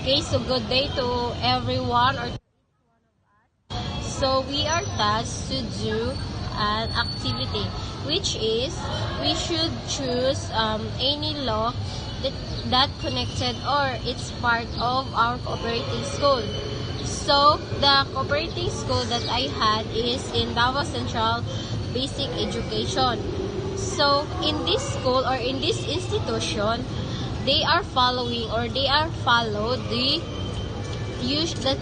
Okay, so good day to everyone. So we are tasked to do an activity, which is we should choose any law that connected or it's part of our cooperating school. So the cooperating school that I had is in Davao Central Basic Education. So in this school or in this institution, they are followed the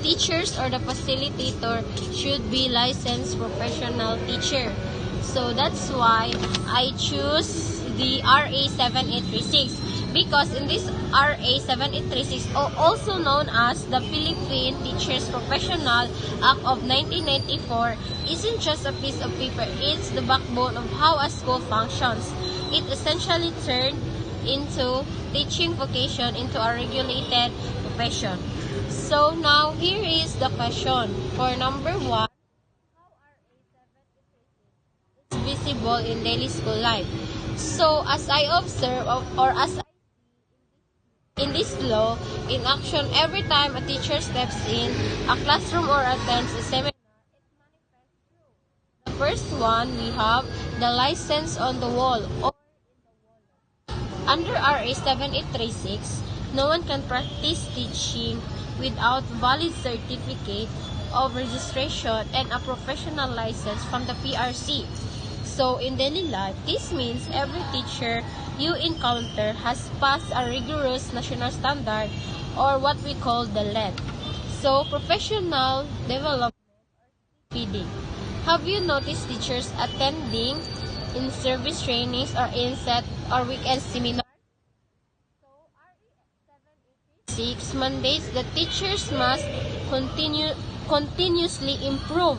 teachers or the facilitator should be licensed professional teacher. So that's why I choose the RA 7836, because in this RA 7836, also known as the Philippine Teachers Professional Act of 1994, isn't just a piece of paper, it's the backbone of how a school functions. It essentially turned into teaching vocation into a regulated profession. So now here is the question for number 1. Is visible in daily school life. So as I observe or as I in this law in action, every time a teacher steps in a classroom or attends a seminar, the first one we have the license on the wall. Under RA 7836, no one can practice teaching without valid certificate of registration and a professional license from the PRC. So in daily life, this means every teacher you encounter has passed a rigorous national standard, or what we call the LET. So professional development, PD. Have you noticed teachers attending in-service trainings or inset or weekend seminars? Six mandates the teachers must continuously improve.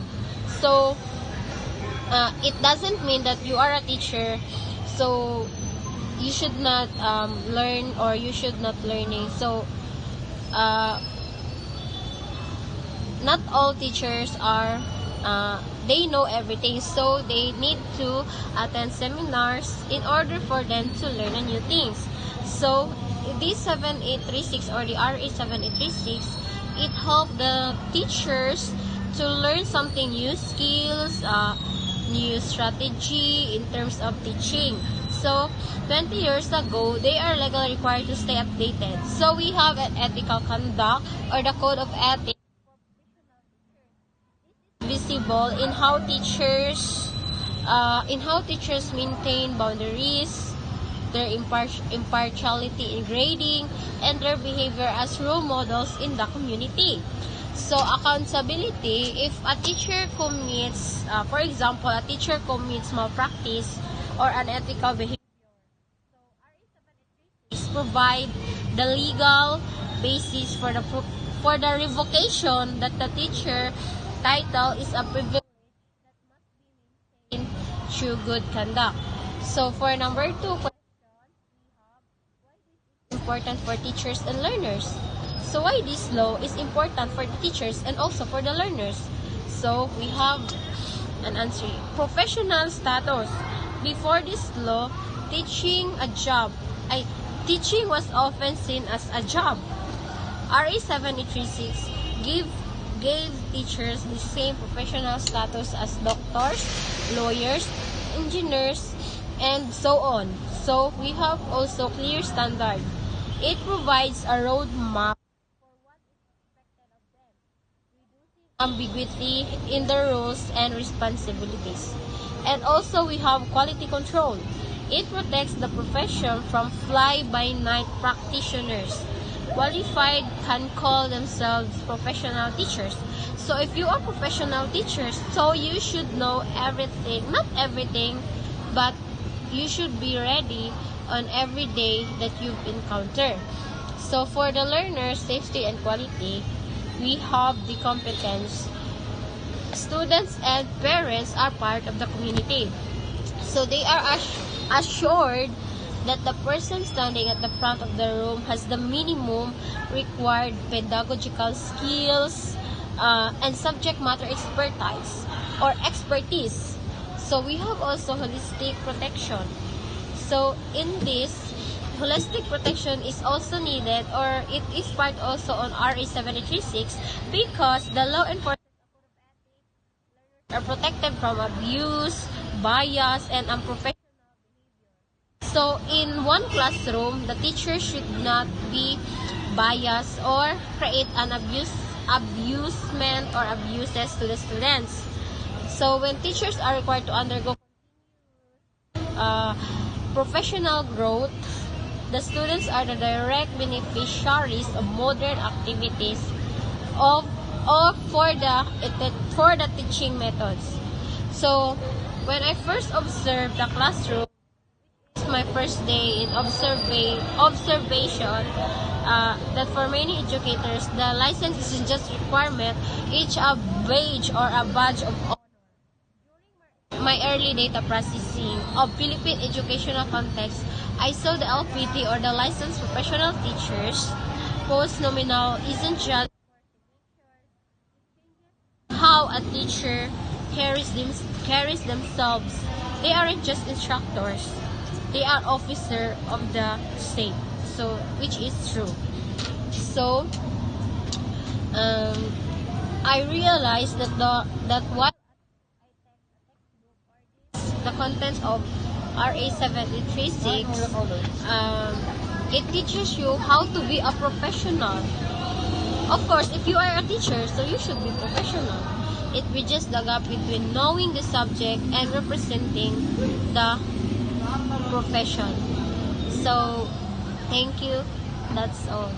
So it doesn't mean that you are a teacher, so you should not learn or you should not learning. So not all teachers are they know everything, so they need to attend seminars in order for them to learn new things. So this 7836 or the RA 7836, it helped the teachers to learn something new skills, new strategy in terms of teaching. So 20 years ago, they are legally required to stay updated. So we have an ethical conduct or the code of ethics visible in how teachers maintain boundaries, their impartiality in grading, and their behavior as role models in the community. So accountability, if a teacher commits, for example, a teacher commits malpractice or unethical behavior, provide the legal basis for the revocation that the teacher title is a privilege that must be maintained through good conduct. So for number 2 question, important for teachers and learners. So why this law is important for the teachers and also for the learners? So we have an answer. Professional status. Before this law, teaching was often seen as a job. RA 7836 gave teachers the same professional status as doctors, lawyers, engineers, and so on. So we have also clear standard. It provides a roadmap for what is expected of them, reducing ambiguity in the roles and responsibilities. And also we have quality control. It protects the profession from fly-by-night practitioners. Qualified can call themselves professional teachers. So if you are professional teachers, so you should know everything, not everything, but you should be ready on every day that you encounter. So for the learners, safety and quality, we have the competence. Students and parents are part of the community. So they are assured that the person standing at the front of the room has the minimum required pedagogical skills and subject matter expertise. So we have also holistic protection. So in this, holistic protection is also needed, or it is part also on RA 736, because the law enforcement are protected from abuse, bias, and unprofessional. So in one classroom, the teacher should not be biased or create an abusement or abuses to the students. So when teachers are required to undergo professional growth, the students are the direct beneficiaries of modern activities of or for the teaching methods. So when I first observed the classroom, my first day in observation, that for many educators, the license isn't just requirement, it's a badge or a badge of honor. My early data processing of Philippine educational context, I saw the LPT or the licensed professional teachers post-nominal isn't just how a teacher carries themselves. They aren't just instructors. They are officer of the state. So, which is true. So, I realized that what the content of RA 736, it teaches you how to be a professional. Of course, if you are a teacher, so you should be professional. It bridges the gap between knowing the subject and representing the profession. So, thank you. That's all.